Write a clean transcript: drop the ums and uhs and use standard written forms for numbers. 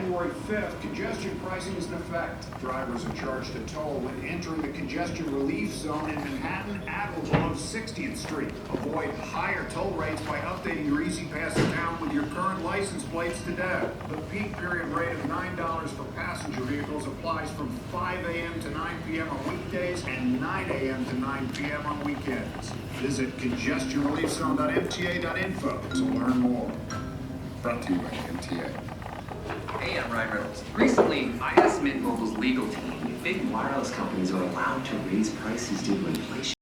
January 5th, congestion pricing is in effect. Drivers are charged a toll when entering the congestion relief zone in Manhattan at or below 60th Street. Avoid higher toll rates by updating your Easy Pass account with your current license plates today. The peak period rate of $9 for passenger vehicles applies from 5 a.m. to 9 p.m. on weekdays and 9 a.m. to 9 p.m. on weekends. Visit congestionreliefzone.mta.info to learn more. Brought to you by MTA. Hey, I'm Ryan Reynolds. Recently, I asked Mint Mobile's legal team if big wireless companies are allowed to raise prices due to inflation.